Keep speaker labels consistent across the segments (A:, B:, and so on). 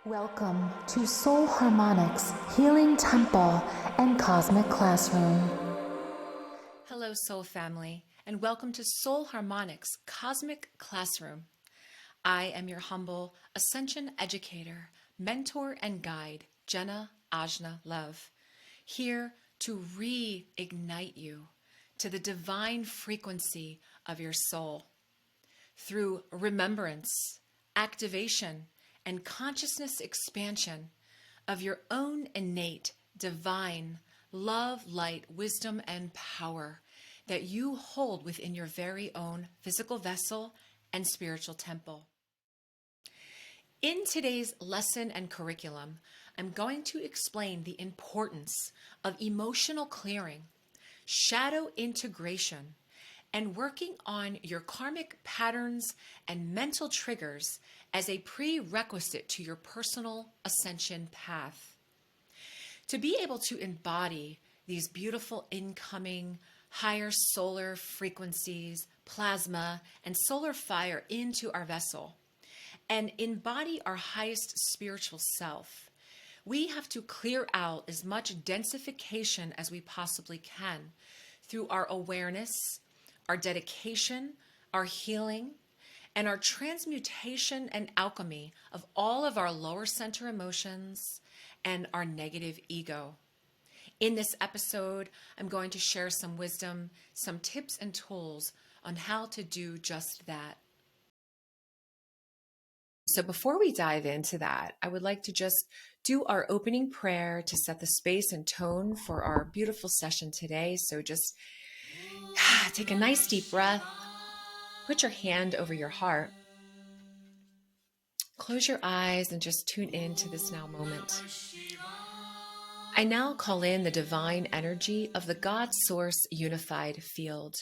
A: Welcome to Soul Harmonics Healing Temple and Cosmic Classroom.
B: Hello, Soul Family, and welcome to Soul Harmonics Cosmic Classroom. I am your humble Ascension educator, mentor, and guide, Jenna Ajna Love, here to reignite you to the divine frequency of your soul through remembrance, activation, and consciousness expansion of your own innate, divine love, light, wisdom, and power that you hold within your very own physical vessel and spiritual temple. In today's lesson and curriculum, I'm going to explain the importance of emotional clearing, shadow integration, and working on your karmic patterns and mental triggers as a prerequisite to your personal ascension path. To be able to embody these beautiful incoming higher solar frequencies, plasma, and solar fire into our vessel, and embody our highest spiritual self, we have to clear out as much densification as we possibly can through our awareness, our dedication, our healing, and our transmutation and alchemy of all of our lower center emotions and our negative ego. In this episode, I'm going to share some wisdom, some tips and tools on how to do just that. So before we dive into that, I would like to just do our opening prayer to set the space and tone for our beautiful session today. So just take a nice deep breath, put your hand over your heart, close your eyes, and just tune in to this now moment. I now call in the divine energy of the God Source unified field.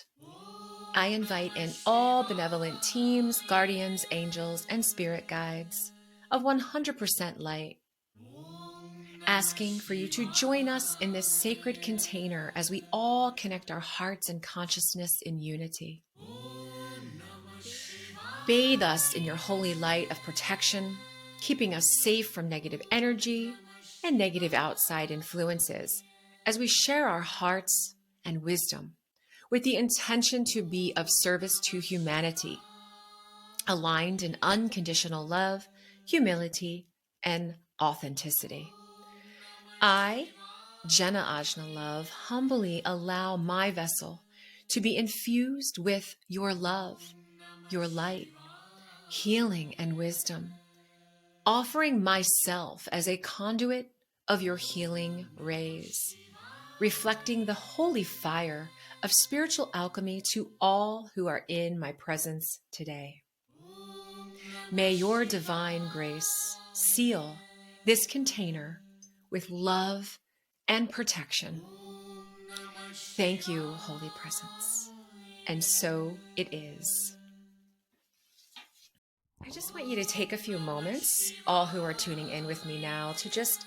B: I invite in all benevolent teams, guardians, angels, and spirit guides of 100% light, asking for you to join us in this sacred container as we all connect our hearts and consciousness in unity. Bathe us in your holy light of protection, keeping us safe from negative energy and negative outside influences as we share our hearts and wisdom with the intention to be of service to humanity, aligned in unconditional love, humility, and authenticity. I, Jenna Ajna Love, humbly allow my vessel to be infused with your love, your light, healing, and wisdom, offering myself as a conduit of your healing rays, reflecting the holy fire of spiritual alchemy to all who are in my presence today. May your divine grace seal this container with love and protection. Thank you, Holy Presence. And so it is. I just want you to take a few moments, all who are tuning in with me now, to just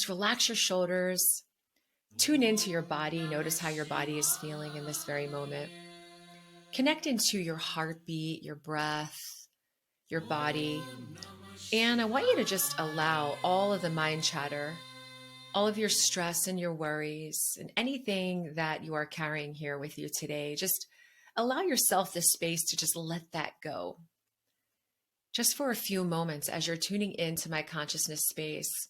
B: relax your shoulders, tune into your body, notice how your body is feeling in this very moment. Connect into your heartbeat, your breath, your body. And I want you to just allow all of the mind chatter, all of your stress and your worries and anything that you are carrying here with you today, just allow yourself this space to just let that go. Just for a few moments as you're tuning into my consciousness space,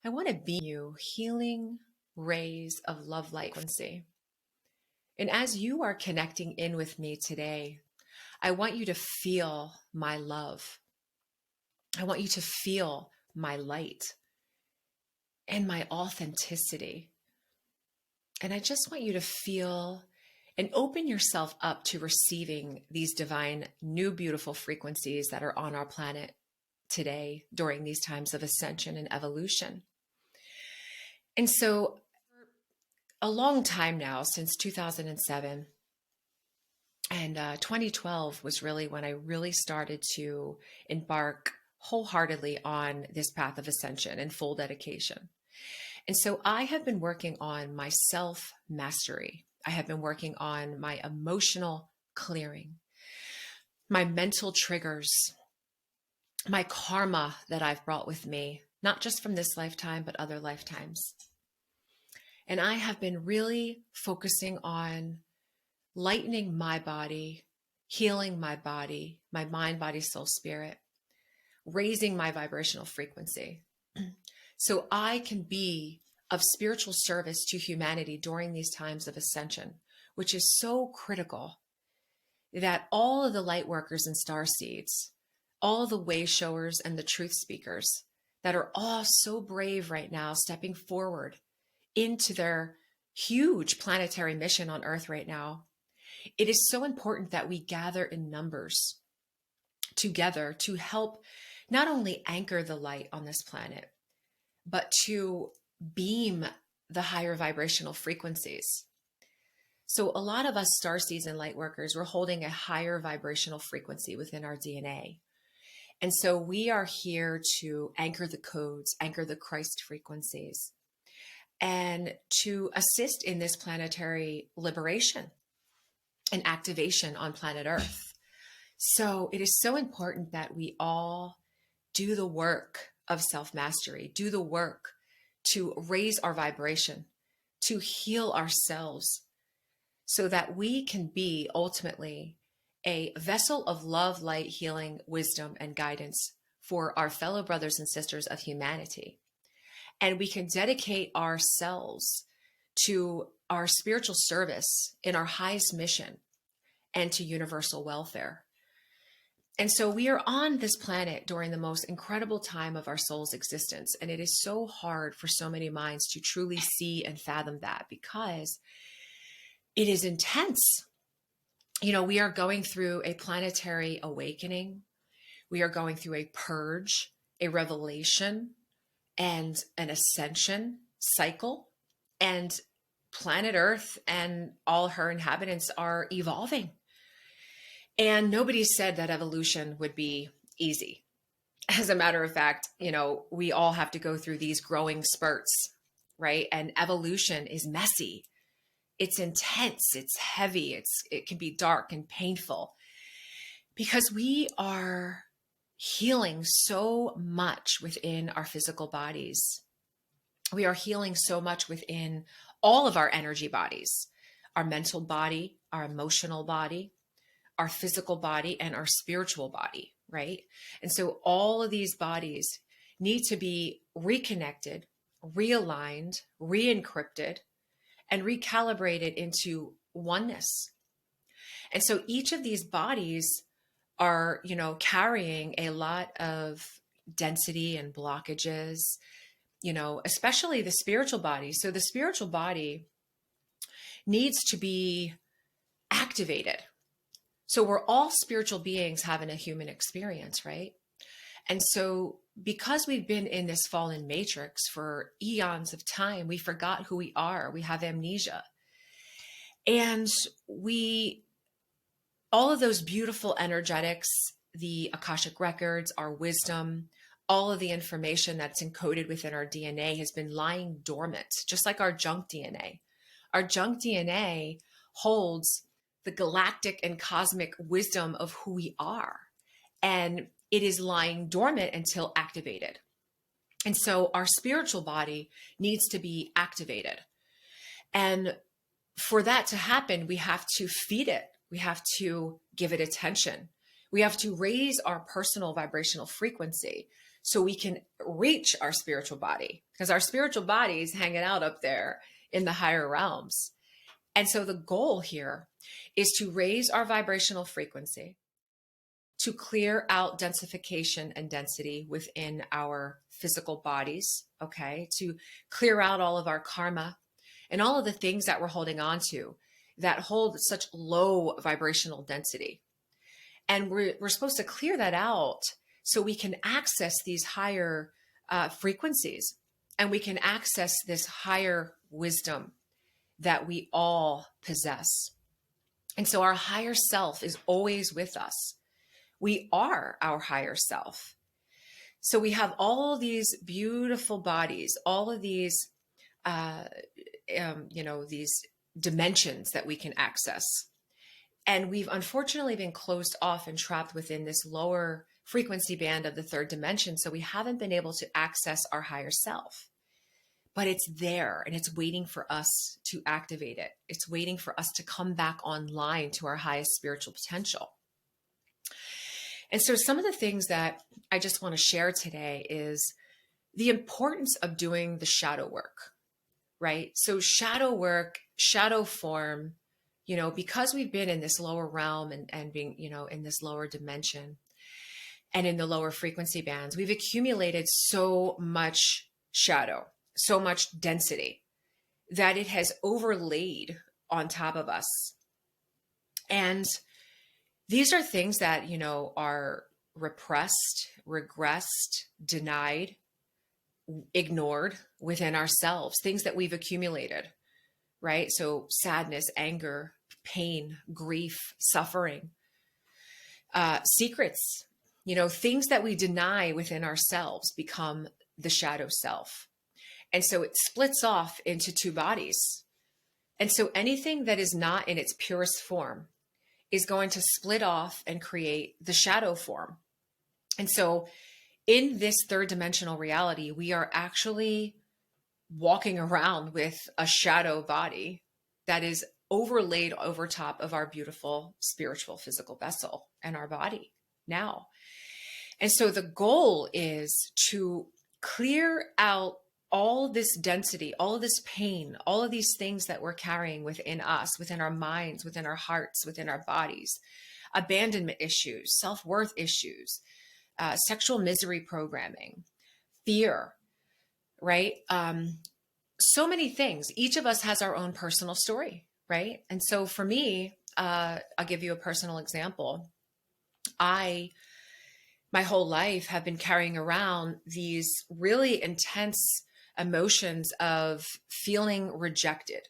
B: I want to be you healing rays of love light frequency. And as you are connecting in with me today, I want you to feel my love. I want you to feel my light and my authenticity. And I just want you to feel and open yourself up to receiving these divine, new, beautiful frequencies that are on our planet today during these times of ascension and evolution. And so, a long time now, since 2007, and 2012 was really when I really started to embark wholeheartedly on this path of ascension and full dedication. And so I have been working on my self-mastery. I have been working on my emotional clearing, my mental triggers, my karma that I've brought with me, not just from this lifetime, but other lifetimes. And I have been really focusing on lightening my body, healing my body, my mind, body, soul, spirit, raising my vibrational frequency so I can be of spiritual service to humanity during these times of ascension, which is so critical that all of the light workers and star seeds, all the way showers and the truth speakers that are all so brave right now, stepping forward into their huge planetary mission on Earth right now. It is so important that we gather in numbers together to help not only anchor the light on this planet, but to beam the higher vibrational frequencies. So a lot of us starseeds and light workers, we're holding a higher vibrational frequency within our DNA. And so we are here to anchor the codes, anchor the Christ frequencies, and to assist in this planetary liberation and activation on planet Earth. So it is so important that we all do the work of self-mastery, do the work to raise our vibration, to heal ourselves, so that we can be ultimately a vessel of love, light, healing, wisdom, and guidance for our fellow brothers and sisters of humanity. And we can dedicate ourselves to our spiritual service in our highest mission and to universal welfare. And so we are on this planet during the most incredible time of our soul's existence. And it is so hard for so many minds to truly see and fathom that, because it is intense. You know, we are going through a planetary awakening. We are going through a purge, a revelation, and an ascension cycle. And planet Earth and all her inhabitants are evolving. And nobody said that evolution would be easy. As a matter of fact, you know, we all have to go through these growing spurts, right? And evolution is messy. It's intense, it's heavy, it can be dark and painful, because we are healing so much within our physical bodies. We are healing so much within all of our energy bodies, our mental body, our emotional body, our physical body, and our spiritual body, right? And so all of these bodies need to be reconnected, realigned, re-encrypted, and recalibrated into oneness. And so each of these bodies are, you know, carrying a lot of density and blockages, you know, especially the spiritual body. So the spiritual body needs to be activated. So we're all spiritual beings having a human experience, right? And so because we've been in this fallen matrix for eons of time, we forgot who we are. We have amnesia. And all of those beautiful energetics, the Akashic records, our wisdom, all of the information that's encoded within our DNA has been lying dormant, just like our junk DNA. Our junk DNA holds the galactic and cosmic wisdom of who we are. And it is lying dormant until activated. And so our spiritual body needs to be activated. And for that to happen, we have to feed it. We have to give it attention. We have to raise our personal vibrational frequency so we can reach our spiritual body, because our spiritual body is hanging out up there in the higher realms. And so the goal here is to raise our vibrational frequency, to clear out densification and density within our physical bodies, okay? To clear out all of our karma and all of the things that we're holding on to that hold such low vibrational density. And we're supposed to clear that out so we can access these higher frequencies, and we can access this higher wisdom that we all possess. And so our higher self is always with us. We are our higher self. So we have all these beautiful bodies, all of these, these dimensions that we can access. And we've unfortunately been closed off and trapped within this lower frequency band of the third dimension. So we haven't been able to access our higher self, but it's there and it's waiting for us to activate it. It's waiting for us to come back online to our highest spiritual potential. And so some of the things that I just want to share today is the importance of doing the shadow work, right? So shadow work, shadow form, because we've been in this lower realm and being, in this lower dimension and in the lower frequency bands, we've accumulated so much shadow, so much density that it has overlaid on top of us. And these are things that, are repressed, regressed, denied, ignored within ourselves, things that we've accumulated, right? So sadness, anger, pain, grief, suffering, secrets, things that we deny within ourselves become the shadow self. And so it splits off into two bodies. And so anything that is not in its purest form is going to split off and create the shadow form. And so in this third dimensional reality, we are actually walking around with a shadow body that is overlaid over top of our beautiful spiritual physical vessel and our body now. And so the goal is to clear out all this density, all of this pain, all of these things that we're carrying within us, within our minds, within our hearts, within our bodies, abandonment issues, self-worth issues, sexual misery programming, fear, right? So many things. Each of us has our own personal story, right? And so for me, I'll give you a personal example. My whole life have been carrying around these really intense emotions of feeling rejected,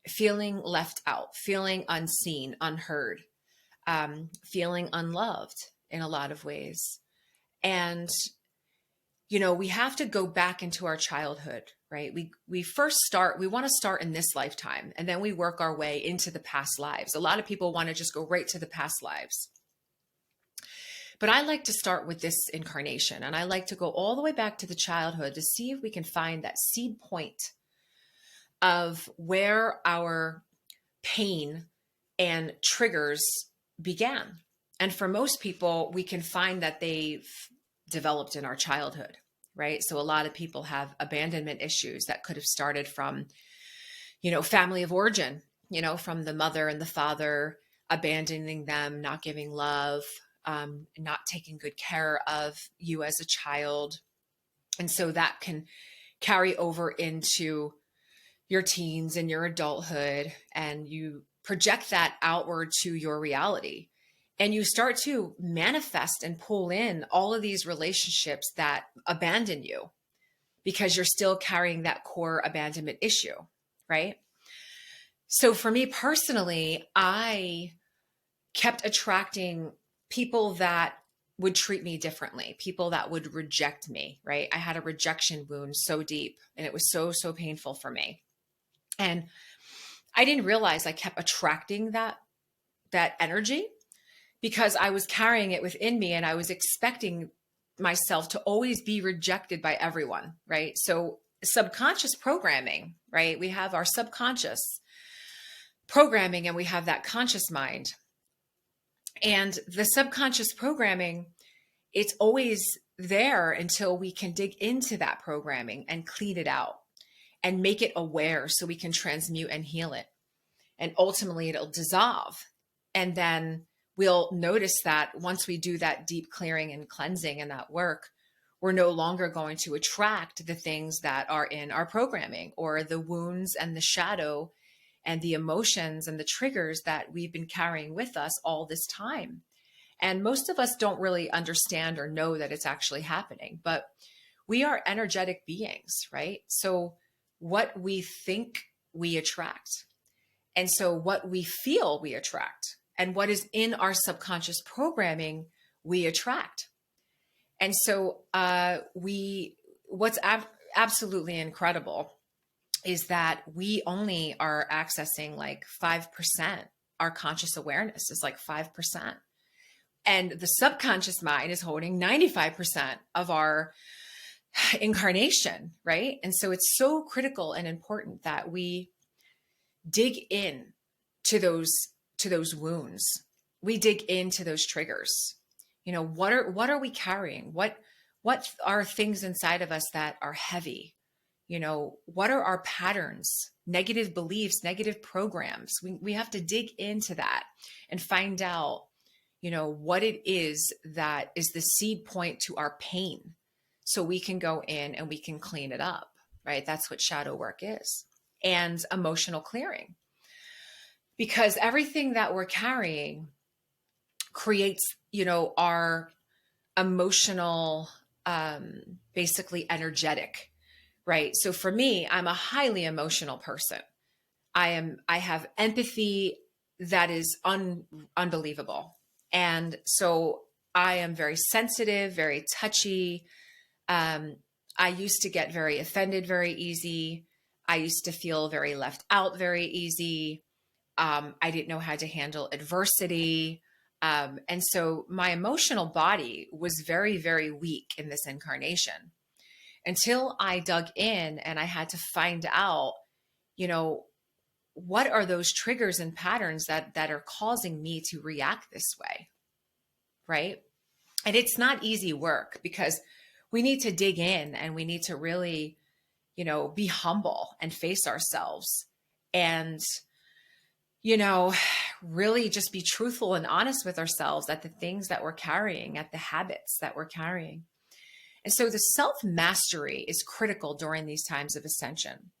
B: feeling left out, feeling unseen, unheard, feeling unloved in a lot of ways. And, we have to go back into our childhood, right? We want to start in this lifetime, and then we work our way into the past lives. A lot of people want to just go right to the past lives. But I like to start with this incarnation, and I like to go all the way back to the childhood to see if we can find that seed point of where our pain and triggers began. And for most people, we can find that they've developed in our childhood, right? So a lot of people have abandonment issues that could have started from, family of origin, from the mother and the father abandoning them, not giving love, not taking good care of you as a child. And so that can carry over into your teens and your adulthood, and you project that outward to your reality. And you start to manifest and pull in all of these relationships that abandon you because you're still carrying that core abandonment issue, right? So for me personally, I kept attracting people that would treat me differently, people that would reject me, right? I had a rejection wound so deep, and it was so, so painful for me. And I didn't realize I kept attracting that energy because I was carrying it within me, and I was expecting myself to always be rejected by everyone, right? So subconscious programming, right? We have our subconscious programming and we have that conscious mind. And the subconscious programming, it's always there until we can dig into that programming and clean it out and make it aware so we can transmute and heal it. And ultimately it'll dissolve. And then we'll notice that once we do that deep clearing and cleansing and that work, we're no longer going to attract the things that are in our programming or the wounds and the shadow and the emotions and the triggers that we've been carrying with us all this time. And most of us don't really understand or know that it's actually happening, but we are energetic beings, right? So what we think, we attract. And so what we feel, we attract. And what is in our subconscious programming, we attract. And so what's absolutely incredible is that we only are accessing like 5%. Our conscious awareness is like 5%. And the subconscious mind is holding 95% of our incarnation, right? And so it's so critical and important that we dig in to those wounds. We dig into those triggers. What are we carrying? What are things inside of us that are heavy? What are our patterns, negative beliefs, negative programs? We have to dig into that and find out, what it is that is the seed point to our pain, so we can go in and we can clean it up, right? That's what shadow work is. And emotional clearing, because everything that we're carrying creates, our emotional, basically energetic, right? So for me, I'm a highly emotional person. I have empathy that is unbelievable. And so I am very sensitive, very touchy. I used to get very offended very easy. I used to feel very left out very easy. I didn't know how to handle adversity. And so my emotional body was very, very weak in this incarnation until I dug in and I had to find out, what are those triggers and patterns that are causing me to react this way, right? And it's not easy work, because we need to dig in and we need to really, be humble and face ourselves and, really just be truthful and honest with ourselves at the things that we're carrying, at the habits that we're carrying. And so the self-mastery is critical during these times of ascension,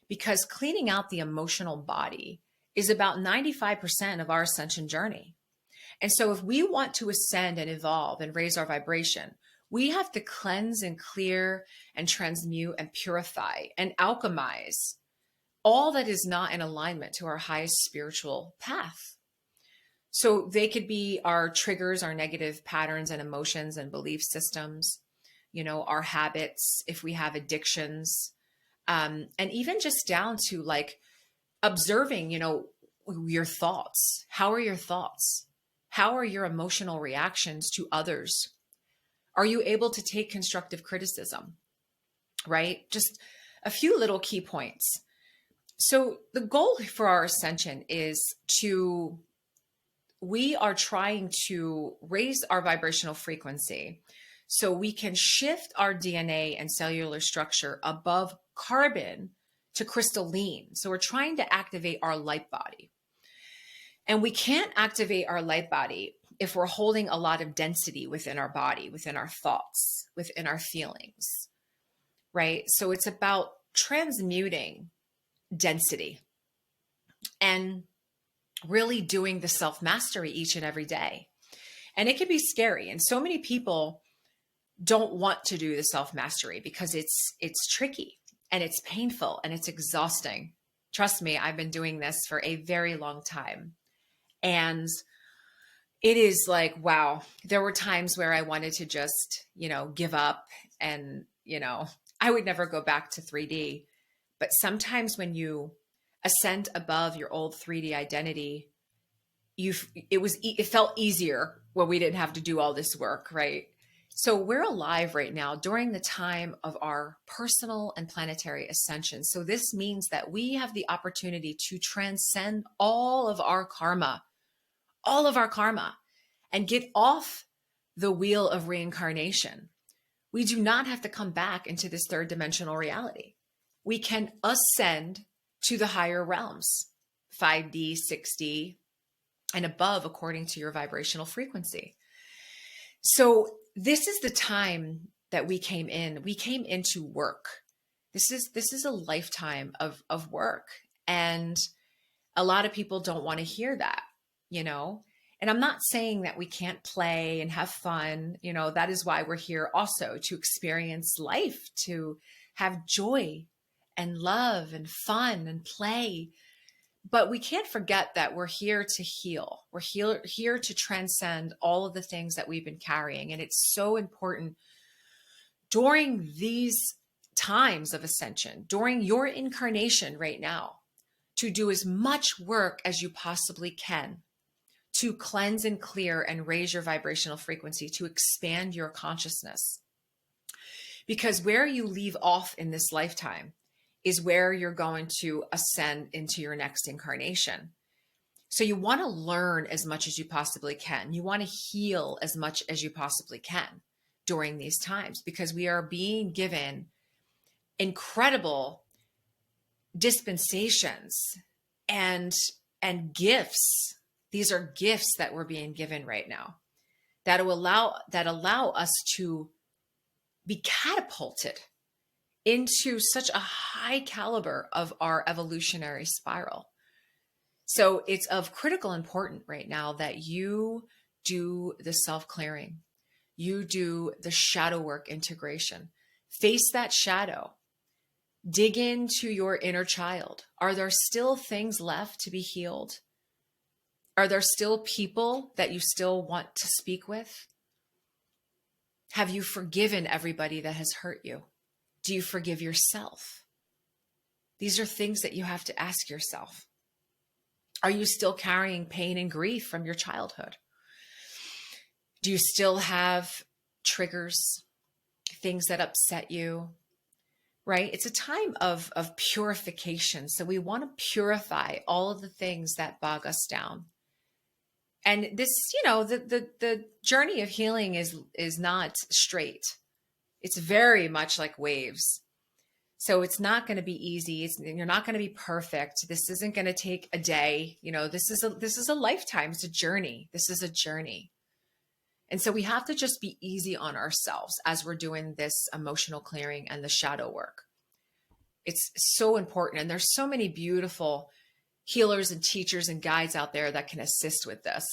B: because cleaning out the emotional body is about 95% of our ascension journey. And so if we want to ascend and evolve and raise our vibration, we have to cleanse and clear and transmute and purify and alchemize all that is not in alignment to our highest spiritual path. So they could be our triggers, our negative patterns and emotions and belief systems, our habits, if we have addictions, and even just down to like observing, your thoughts. How are your thoughts? How are your emotional reactions to others? Are you able to take constructive criticism, right? Just a few little key points. So the goal for our ascension is we are trying to raise our vibrational frequency so we can shift our DNA and cellular structure above carbon to crystalline. So we're trying to activate our light body. And we can't activate our light body if we're holding a lot of density within our body, within our thoughts, within our feelings, right? So it's about transmuting density and really doing the self-mastery each and every day. And it can be scary. And so many people don't want to do the self-mastery because it's tricky and it's painful and it's exhausting. Trust me, I've been doing this for a very long time. And it is like, wow, there were times where I wanted to just, give up and, I would never go back to 3D. But sometimes when you ascend above your old 3D identity, it felt easier when we didn't have to do all this work, right? So we're alive right now during the time of our personal and planetary ascension. So this means that we have the opportunity to transcend all of our karma, and get off the wheel of reincarnation. We do not have to come back into this third dimensional reality. We can ascend to the higher realms, 5D, 6D, and above, according to your vibrational frequency. So this is the time that we came in. We came into work. This is a lifetime of work. And a lot of people don't want to hear that, And I'm not saying that we can't play and have fun. That is why we're here also, to experience life, to have joy and love and fun and play. But we can't forget that we're here to heal. We're here to transcend all of the things that we've been carrying. And it's so important during these times of ascension, during your incarnation right now, to do as much work as you possibly can to cleanse and clear and raise your vibrational frequency, to expand your consciousness. Because where you leave off in this lifetime is where you're going to ascend into your next incarnation. So you want to learn as much as you possibly can. You want to heal as much as you possibly can during these times, because we are being given incredible dispensations and gifts. These are gifts that we're being given right now that allow us to be catapulted into such a high caliber of our evolutionary spiral. So it's of critical importance right now that you do the self-clearing. You do the shadow work integration. Face that shadow. Dig into your inner child. Are there still things left to be healed? Are there still people that you still want to speak with? Have you forgiven everybody that has hurt you? Do you forgive yourself? These are things that you have to ask yourself. Are you still carrying pain and grief from your childhood? Do you still have triggers, things that upset you? Right? It's a time of purification. So we want to purify all of the things that bog us down. And this, the journey of healing is not straight. It's very much like waves. So it's not going to be easy. You're not going to be perfect. This isn't going to take a day. This is a lifetime. It's a journey. This is a journey. And so we have to just be easy on ourselves as we're doing this emotional clearing and the shadow work. It's so important. And there's so many beautiful healers and teachers and guides out there that can assist with this.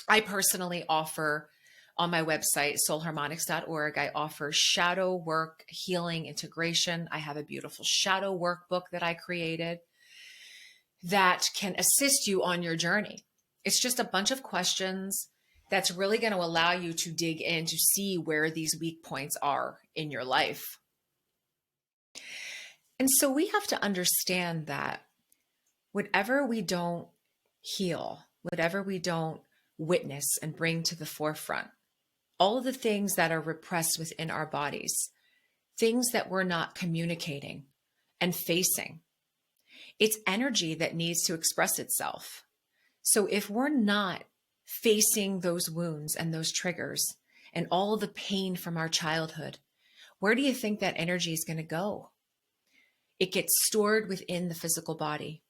B: I personally offer on my website, soulharmonics.org, I offer shadow work, healing, integration. I have a beautiful shadow workbook that I created that can assist you on your journey. It's just a bunch of questions that's really going to allow you to dig in to see where these weak points are in your life. And so we have to understand that whatever we don't heal, whatever we don't witness and bring to the forefront, all of the things that are repressed within our bodies, things that we're not communicating and facing, it's energy that needs to express itself. So if we're not facing those wounds and those triggers and all of the pain from our childhood, where do you think that energy is going to go? It gets stored within the physical body,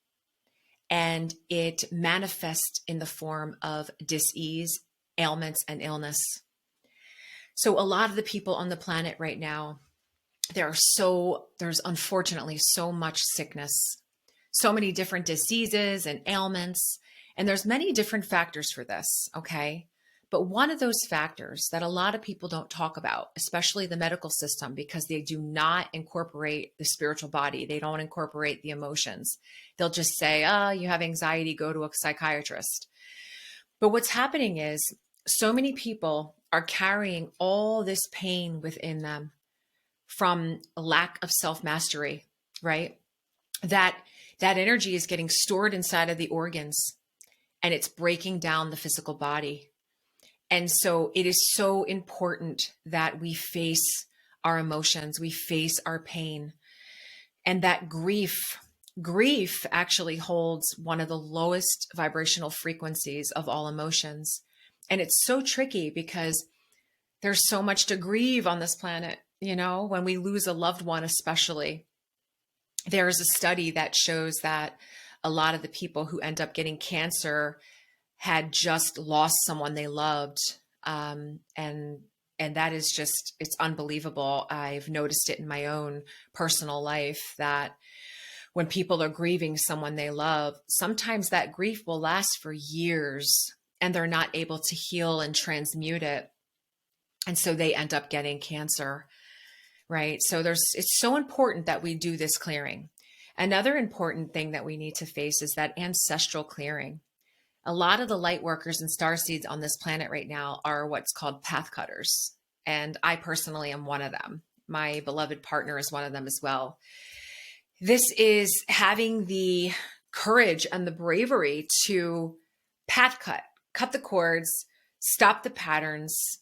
B: and it manifests in the form of dis-ease, ailments, and illness. So a lot of the people on the planet right now, there's unfortunately so much sickness, so many different diseases and ailments, and there's many different factors for this, okay? But one of those factors that a lot of people don't talk about, especially the medical system, because they do not incorporate the spiritual body, they don't incorporate the emotions. They'll just say, you have anxiety, go to a psychiatrist. But what's happening is so many people are carrying all this pain within them from a lack of self-mastery, right? That energy is getting stored inside of the organs and it's breaking down the physical body. And so it is so important that we face our emotions, we face our pain, and that grief actually holds one of the lowest vibrational frequencies of all emotions. And it's so tricky because there's so much to grieve on this planet. When we lose a loved one, especially, there's a study that shows that a lot of the people who end up getting cancer had just lost someone they loved. And that is just, it's unbelievable. I've noticed it in my own personal life that when people are grieving someone they love, sometimes that grief will last for years and they're not able to heal and transmute it. And so they end up getting cancer, right? So it's so important that we do this clearing. Another important thing that we need to face is that ancestral clearing. A lot of the light workers and starseeds on this planet right now are what's called path cutters. And I personally am one of them. My beloved partner is one of them as well. This is having the courage and the bravery to path cut, cut the cords, stop the patterns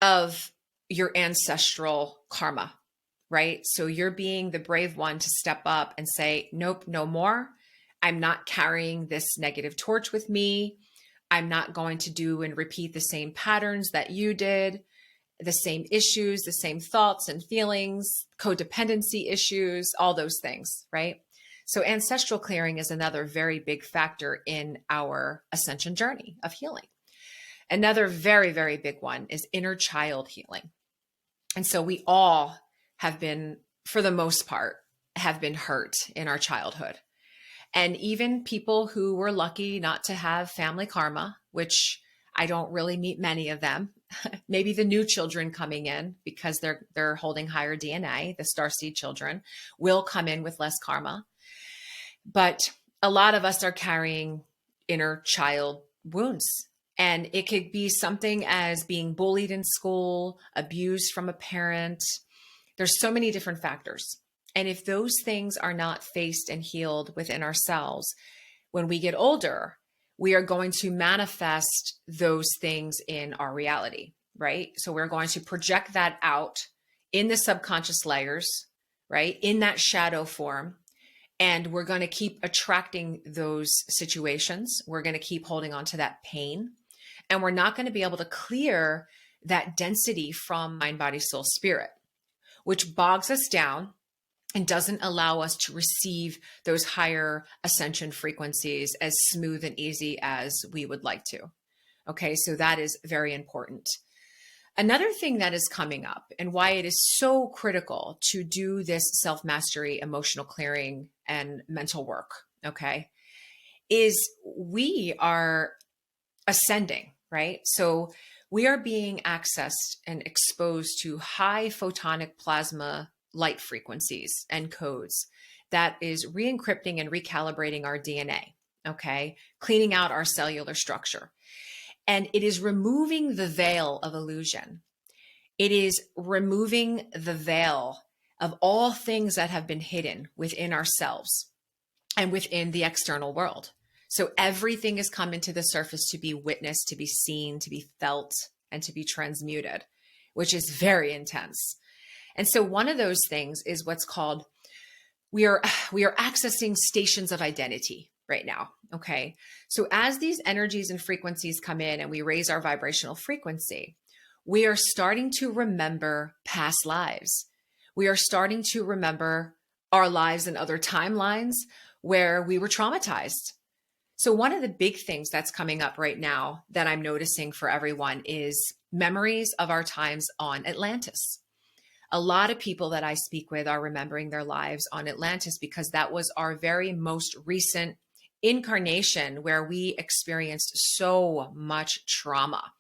B: of your ancestral karma, right? So you're being the brave one to step up and say, nope, no more. I'm not carrying this negative torch with me. I'm not going to do and repeat the same patterns that you did, the same issues, the same thoughts and feelings, codependency issues, all those things, right? So ancestral clearing is another very big factor in our ascension journey of healing. Another very, very big one is inner child healing. And so we all have been, for the most part, have been hurt in our childhood. And even people who were lucky not to have family karma, which I don't really meet many of them, maybe the new children coming in because they're holding higher DNA, the starseed children will come in with less karma. But a lot of us are carrying inner child wounds. And it could be something as being bullied in school, abused from a parent. There's so many different factors. And if those things are not faced and healed within ourselves, when we get older, we are going to manifest those things in our reality, right? So we're going to project that out in the subconscious layers, right? In that shadow form. And we're going to keep attracting those situations. We're going to keep holding on to that pain. And we're not going to be able to clear that density from mind, body, soul, spirit, which bogs us down and doesn't allow us to receive those higher ascension frequencies as smooth and easy as we would like to. Okay, so that is very important. Another thing that is coming up and why it is so critical to do this self-mastery, emotional clearing, and mental work, okay, is we are ascending, right? So we are being accessed and exposed to high photonic plasma light frequencies and codes that is re-encrypting and recalibrating our DNA, okay? Cleaning out our cellular structure. And it is removing the veil of illusion. It is removing the veil of all things that have been hidden within ourselves and within the external world. So everything is coming to the surface to be witnessed, to be seen, to be felt, and to be transmuted, which is very intense. And so one of those things is what's called, we are accessing stations of identity right now, okay? So as these energies and frequencies come in and we raise our vibrational frequency, we are starting to remember past lives. We are starting to remember our lives in other timelines where we were traumatized. So one of the big things that's coming up right now that I'm noticing for everyone is memories of our times on Atlantis. A lot of people that I speak with are remembering their lives on Atlantis because that was our very most recent incarnation where we experienced so much trauma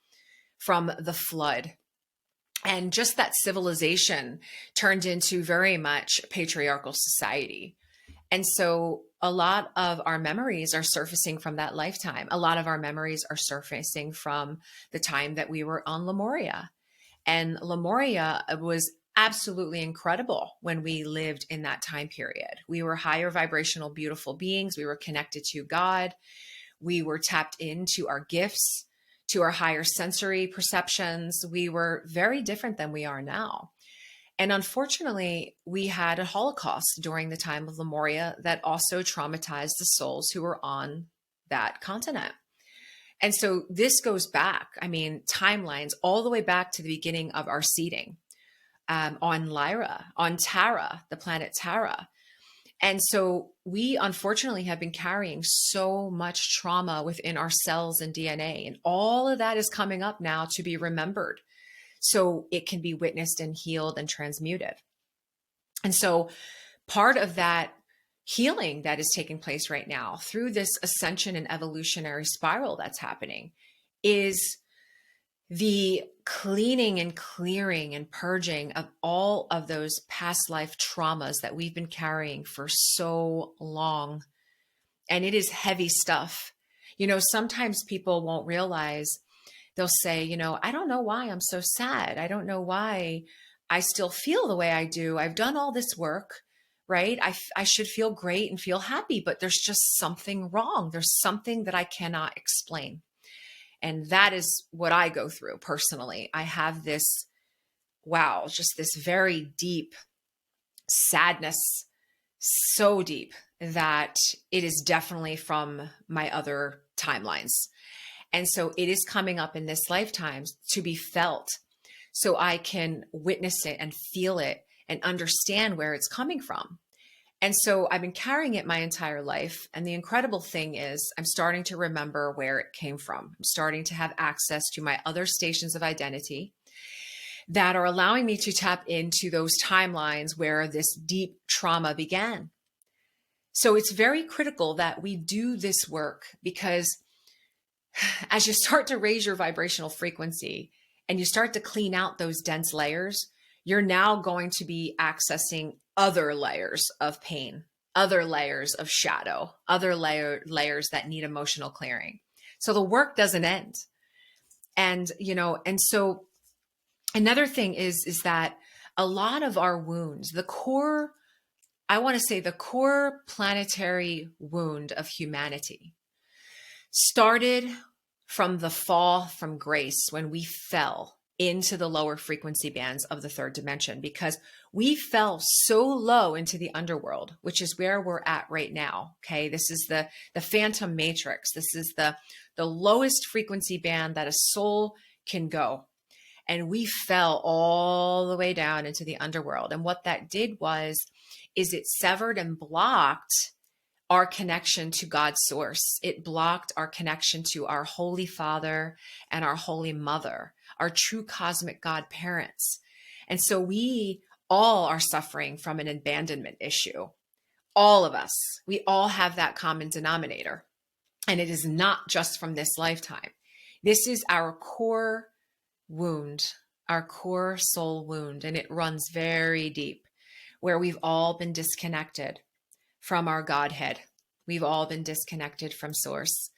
B: from the flood. And just that civilization turned into very much patriarchal society. And so a lot of our memories are surfacing from that lifetime. A lot of our memories are surfacing from the time that we were on Lemuria. And Lemuria was absolutely incredible when we lived in that time period. We were higher vibrational, beautiful beings. We were connected to God. We were tapped into our gifts, to our higher sensory perceptions. We were very different than we are now. And unfortunately, we had a Holocaust during the time of Lemuria that also traumatized the souls who were on that continent. And so this goes back, timelines all the way back to the beginning of our seeding on Lyra, on Tara, the planet Tara. And so we unfortunately have been carrying so much trauma within our cells and DNA, and all of that is coming up now to be remembered so it can be witnessed and healed and transmuted. And so part of that healing that is taking place right now through this ascension and evolutionary spiral that's happening is the cleaning and clearing and purging of all of those past life traumas that we've been carrying for so long. And it is heavy stuff. Sometimes people won't realize, they'll say, I don't know why I'm so sad. I don't know why I still feel the way I do. I've done all this work, right? I should feel great and feel happy, but there's just something wrong. There's something that I cannot explain. And that is what I go through personally. I have this, wow, just this very deep sadness, so deep that it is definitely from my other timelines. And so it is coming up in this lifetime to be felt so I can witness it and feel it and understand where it's coming from. And so I've been carrying it my entire life. And the incredible thing is I'm starting to remember where it came from. I'm starting to have access to my other stations of identity that are allowing me to tap into those timelines where this deep trauma began. So it's very critical that we do this work, because as you start to raise your vibrational frequency and you start to clean out those dense layers, you're now going to be accessing other layers of pain, other layers of shadow, other layers that need emotional clearing. So the work doesn't end. And, and so another thing is that a lot of our wounds, the core planetary wound of humanity started from the fall from grace, when we fell into the lower frequency bands of the third dimension, because we fell so low into the underworld, which is where we're at right now. Okay. This is the phantom matrix. This is the lowest frequency band that a soul can go. And we fell all the way down into the underworld. And what that did is it severed and blocked our connection to God's source. It blocked our connection to our Holy Father and our Holy Mother, our true cosmic God parents. And so we all are suffering from an abandonment issue. All of us, we all have that common denominator. And it is not just from this lifetime. This is our core wound, our core soul wound. And it runs very deep, where we've all been disconnected from our Godhead. We've all been disconnected from source.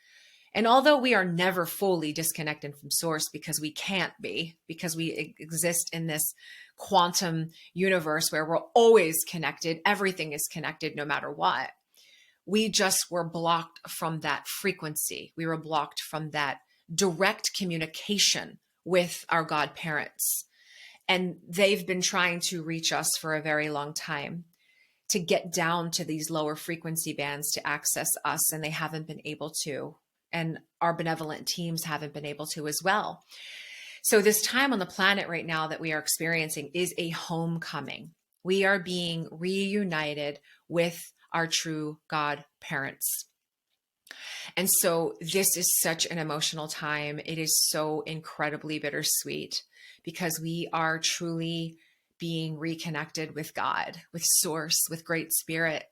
B: And although we are never fully disconnected from source, because we can't be, because we exist in this quantum universe where we're always connected, everything is connected no matter what. We just were blocked from that frequency. We were blocked from that direct communication with our God parents. And they've been trying to reach us for a very long time, to get down to these lower frequency bands to access us, and they haven't been able to. And our benevolent teams haven't been able to as well. So this time on the planet right now that we are experiencing is a homecoming. We are being reunited with our true God parents. And so this is such an emotional time. It is so incredibly bittersweet, because we are truly being reconnected with God, with source, with great spirit,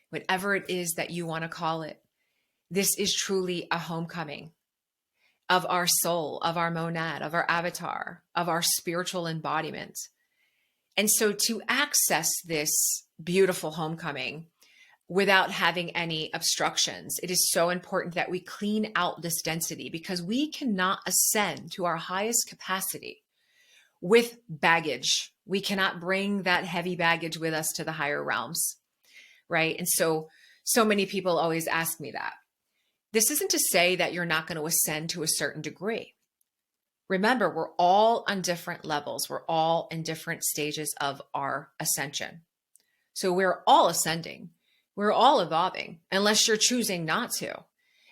B: whatever it is that you want to call it. This is truly a homecoming of our soul, of our monad, of our avatar, of our spiritual embodiment. And so to access this beautiful homecoming without having any obstructions, it is so important that we clean out this density, because we cannot ascend to our highest capacity with baggage. We cannot bring that heavy baggage with us to the higher realms, right? And so many people always ask me that. This isn't to say that you're not going to ascend to a certain degree. Remember, we're all on different levels. We're all in different stages of our ascension. So we're all ascending. We're all evolving, unless you're choosing not to.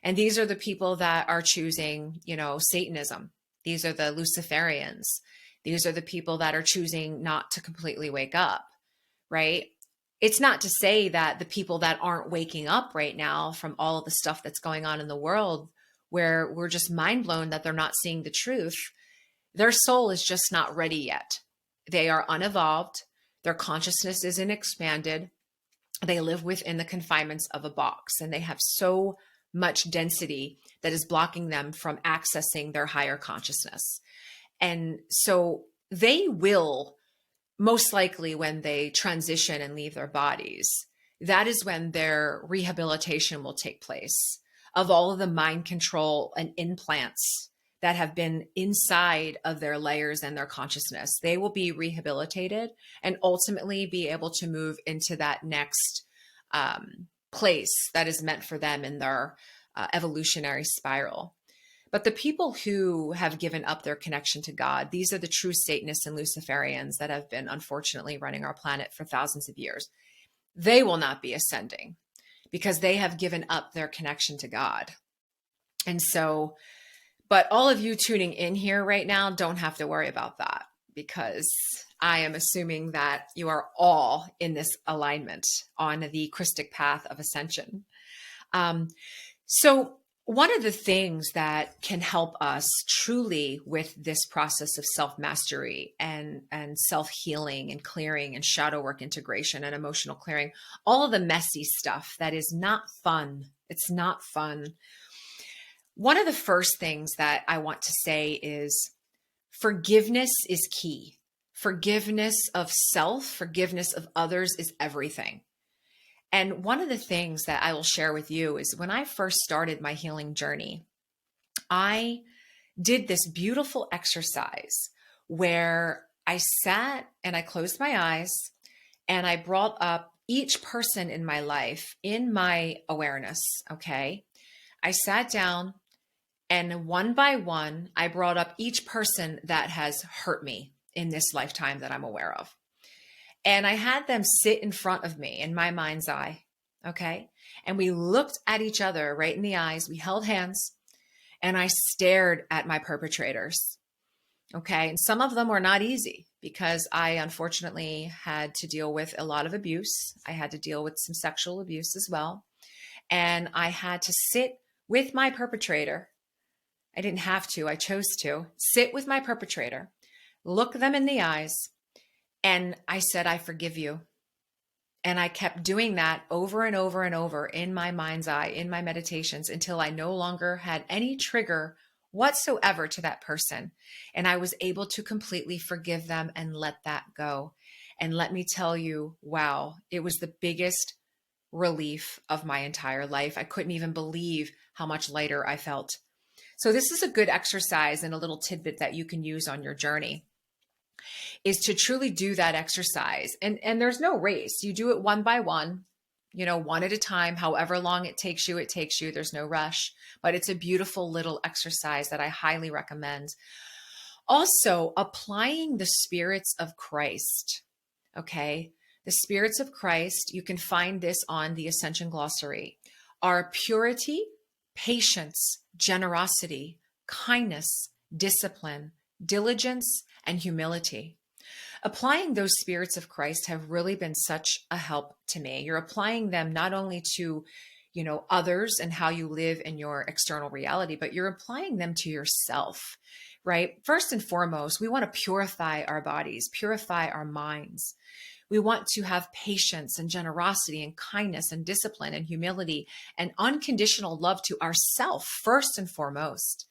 B: And these are the people that are choosing, Satanism. These are the Luciferians. These are the people that are choosing not to completely wake up, right? It's not to say that the people that aren't waking up right now from all of the stuff that's going on in the world, where we're just mind blown that they're not seeing the truth, their soul is just not ready yet. They are unevolved. Their consciousness isn't expanded. They live within the confinements of a box, and they have so much density that is blocking them from accessing their higher consciousness. And so they will, most likely when they transition and leave their bodies, that is when their rehabilitation will take place of all of the mind control and implants that have been inside of their layers and their consciousness. They will be rehabilitated and ultimately be able to move into that next place that is meant for them in their evolutionary spiral. But the people who have given up their connection to God, these are the true Satanists and Luciferians that have been unfortunately running our planet for thousands of years. They will not be ascending because they have given up their connection to God. And so, but all of you tuning in here right now don't have to worry about that, because I am assuming that you are all in this alignment on the Christic path of ascension. So one of the things that can help us truly with this process of self-mastery and self-healing and clearing and shadow work integration and emotional clearing, all of the messy stuff that is not fun. It's not fun. One of the first things that I want to say is forgiveness is key. Forgiveness of self, forgiveness of others is everything. And one of the things that I will share with you is when I first started my healing journey, I did this beautiful exercise where I sat and I closed my eyes and I brought up each person in my life in my awareness. Okay. I sat down and one by one, I brought up each person that has hurt me in this lifetime that I'm aware of. And I had them sit in front of me in my mind's eye. Okay. And we looked at each other right in the eyes. We held hands and I stared at my perpetrators. Okay. And some of them were not easy because I unfortunately had to deal with a lot of abuse. I had to deal with some sexual abuse as well. And I had to sit with my perpetrator. I didn't have to, I chose to sit with my perpetrator, look them in the eyes. And I said, I forgive you. And I kept doing that over and over and over in my mind's eye, in my meditations, until I no longer had any trigger whatsoever to that person. And I was able to completely forgive them and let that go. And let me tell you, wow, it was the biggest relief of my entire life. I couldn't even believe how much lighter I felt. So this is a good exercise and a little tidbit that you can use on your journey, is to truly do that exercise. And there's no race. You do it one by one, one at a time, however long it takes you, there's no rush, but it's a beautiful little exercise that I highly recommend. Also, applying the spirits of Christ. Okay. The spirits of Christ, you can find this on the Ascension Glossary, are purity, patience, generosity, kindness, discipline, diligence, and humility. Applying those spirits of Christ have really been such a help to me. You're applying them not only to, others and how you live in your external reality, but you're applying them to yourself, right? First and foremost, we want to purify our bodies, purify our minds. We want to have patience and generosity and kindness and discipline and humility and unconditional love to ourself first and foremost.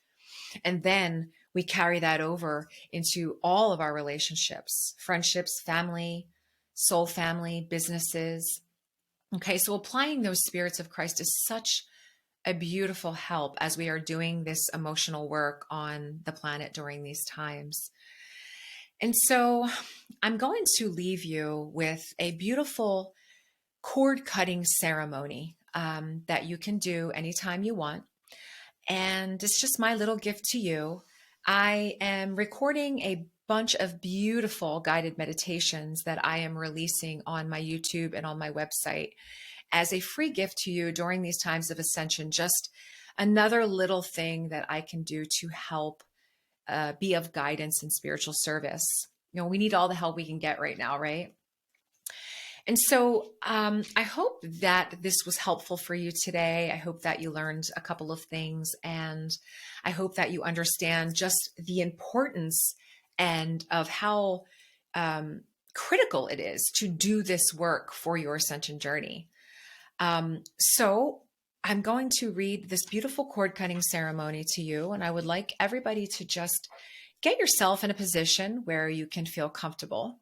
B: And then we carry that over into all of our relationships, friendships, family, soul family, businesses. Okay, so applying those spirits of Christ is such a beautiful help as we are doing this emotional work on the planet during these times. And so I'm going to leave you with a beautiful cord cutting ceremony that you can do anytime you want. And it's just my little gift to you. I am recording a bunch of beautiful guided meditations that I am releasing on my YouTube and on my website as a free gift to you during these times of ascension. Just another little thing that I can do to help be of guidance and spiritual service. We need all the help we can get right now, right? And so I hope that this was helpful for you today. I hope that you learned a couple of things, and I hope that you understand just the importance and of how critical it is to do this work for your ascension journey. So I'm going to read this beautiful cord cutting ceremony to you, and I would like everybody to just get yourself in a position where you can feel comfortable.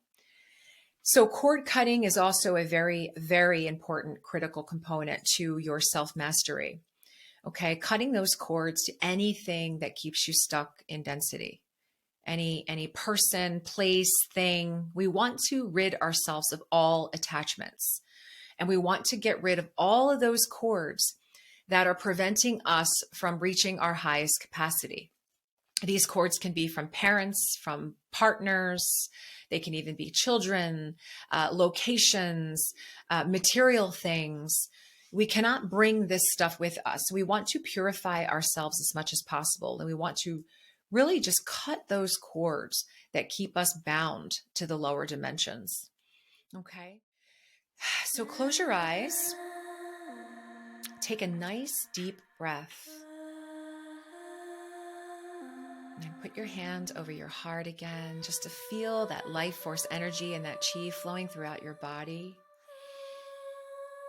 B: So cord cutting is also a very, very important critical component to your self-mastery. Okay, cutting those cords to anything that keeps you stuck in density, any person, place, thing. We want to rid ourselves of all attachments, and we want to get rid of all of those cords that are preventing us from reaching our highest capacity. These cords can be from parents, from partners, they can even be children, locations, material things. We cannot bring this stuff with us. We want to purify ourselves as much as possible. And we want to really just cut those cords that keep us bound to the lower dimensions. Okay. So close your eyes. Take a nice deep breath. And put your hand over your heart again, just to feel that life force energy and that chi flowing throughout your body.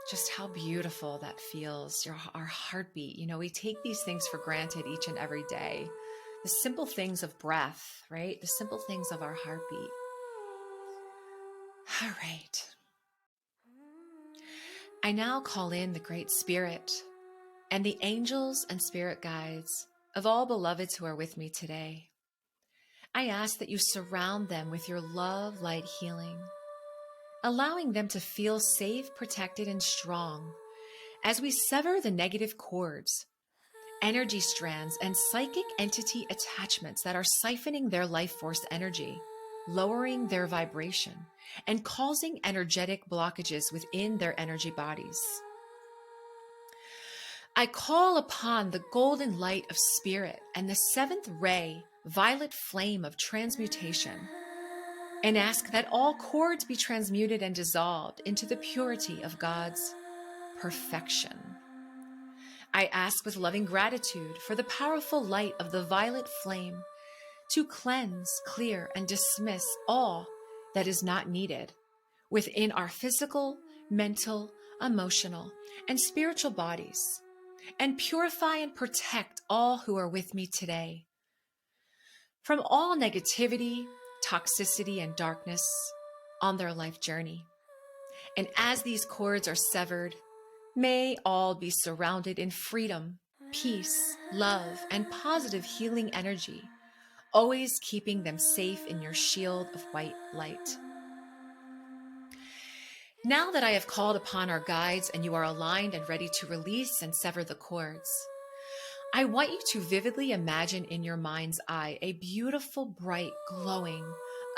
B: Just how beautiful that feels, our heartbeat. You know, we take these things for granted each and every day. The simple things of breath, right? The simple things of our heartbeat. All right. I now call in the Great Spirit and the angels and spirit guides of all beloveds who are with me today. I ask that you surround them with your love, light, healing, allowing them to feel safe, protected, and strong as we sever the negative cords, energy strands, and psychic entity attachments that are siphoning their life force energy, lowering their vibration, and causing energetic blockages within their energy bodies. I call upon the golden light of spirit and the seventh ray, violet flame of transmutation, and ask that all cords be transmuted and dissolved into the purity of God's perfection. I ask with loving gratitude for the powerful light of the violet flame to cleanse, clear, and dismiss all that is not needed within our physical, mental, emotional, and spiritual bodies, and purify and protect all who are with me today from all negativity, toxicity, and darkness on their life journey. And as these cords are severed, may all be surrounded in freedom, peace, love, and positive healing energy, always keeping them safe in your shield of white light. Now that I have called upon our guides and you are aligned and ready to release and sever the cords, I want you to vividly imagine in your mind's eye a beautiful, bright, glowing,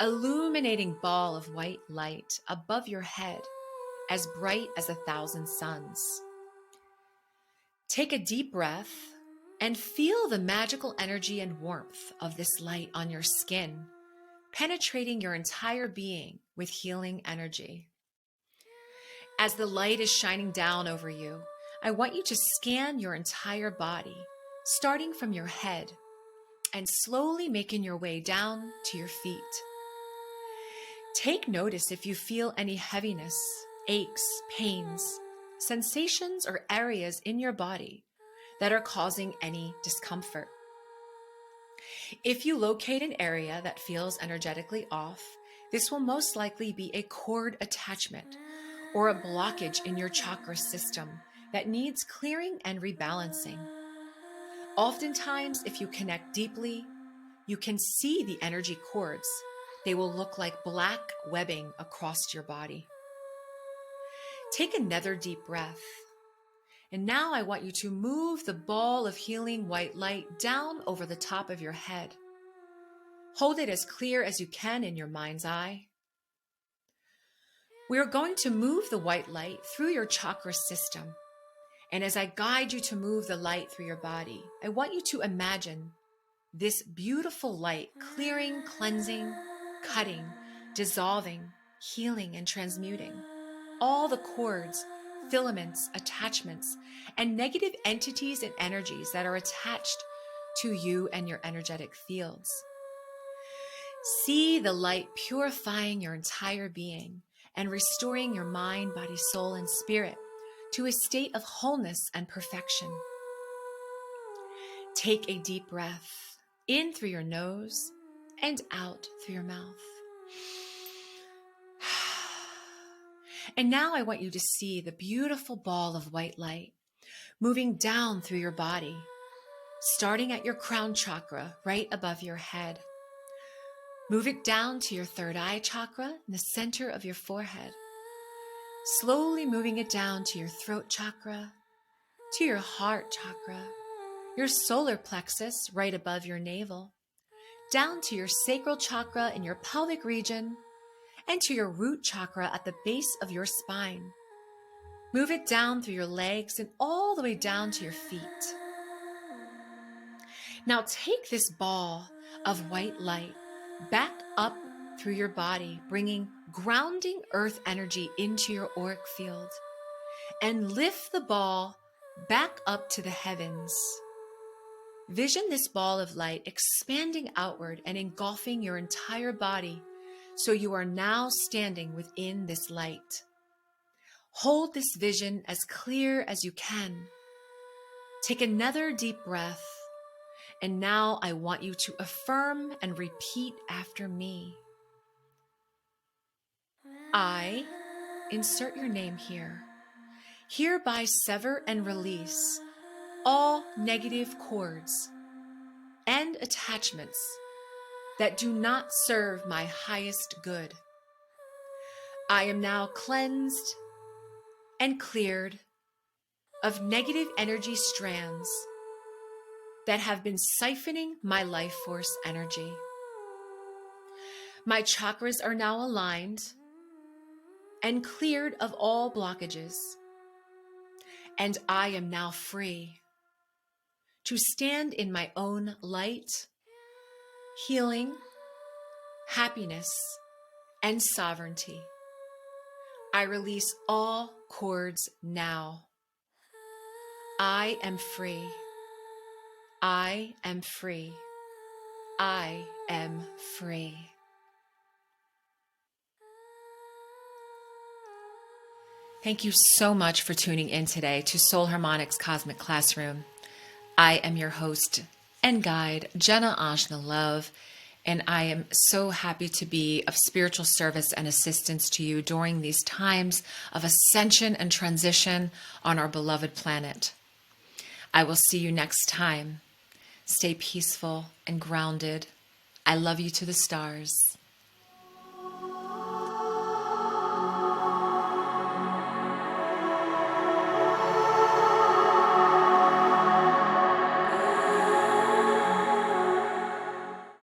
B: illuminating ball of white light above your head, as bright as 1,000 suns. Take a deep breath and feel the magical energy and warmth of this light on your skin, penetrating your entire being with healing energy. As the light is shining down over you, I want you to scan your entire body, starting from your head and slowly making your way down to your feet. Take notice if you feel any heaviness, aches, pains, sensations, or areas in your body that are causing any discomfort. If you locate an area that feels energetically off, this will most likely be a cord attachment or a blockage in your chakra system that needs clearing and rebalancing. Oftentimes, if you connect deeply, you can see the energy cords. They will look like black webbing across your body. Take another deep breath. And now I want you to move the ball of healing white light down over the top of your head. Hold it as clear as you can in your mind's eye. We are going to move the white light through your chakra system. And as I guide you to move the light through your body, I want you to imagine this beautiful light clearing, cleansing, cutting, dissolving, healing, and transmuting all the cords, filaments, attachments, and negative entities and energies that are attached to you and your energetic fields. See the light purifying your entire being and restoring your mind, body, soul, and spirit to a state of wholeness and perfection. Take a deep breath in through your nose and out through your mouth. And now I want you to see the beautiful ball of white light moving down through your body, starting at your crown chakra right above your head. Move it down to your third eye chakra in the center of your forehead, slowly moving it down to your throat chakra, to your heart chakra, your solar plexus right above your navel, down to your sacral chakra in your pelvic region, and to your root chakra at the base of your spine. Move it down through your legs and all the way down to your feet. Now take this ball of white light back up through your body, bringing grounding earth energy into your auric field, and lift the ball back up to the heavens. Vision this ball of light expanding outward and engulfing your entire body, so you are now standing within this light. Hold this vision as clear as you can. Take another deep breath, and now I want you to affirm and repeat after me. I, insert your name here, hereby sever and release all negative cords and attachments that do not serve my highest good. I am now cleansed and cleared of negative energy strands that have been siphoning my life force energy. My chakras are now aligned and cleared of all blockages, and I am now free to stand in my own light, healing, happiness, and sovereignty. I release all cords now. I am free. I am free. I am free. Thank you so much for tuning in today to Soul Harmonics Cosmic Classroom. I am your host and guide, Jenna Ajna Love, and I am so happy to be of spiritual service and assistance to you during these times of ascension and transition on our beloved planet. I will see you next time. Stay peaceful and grounded. I love you to the stars.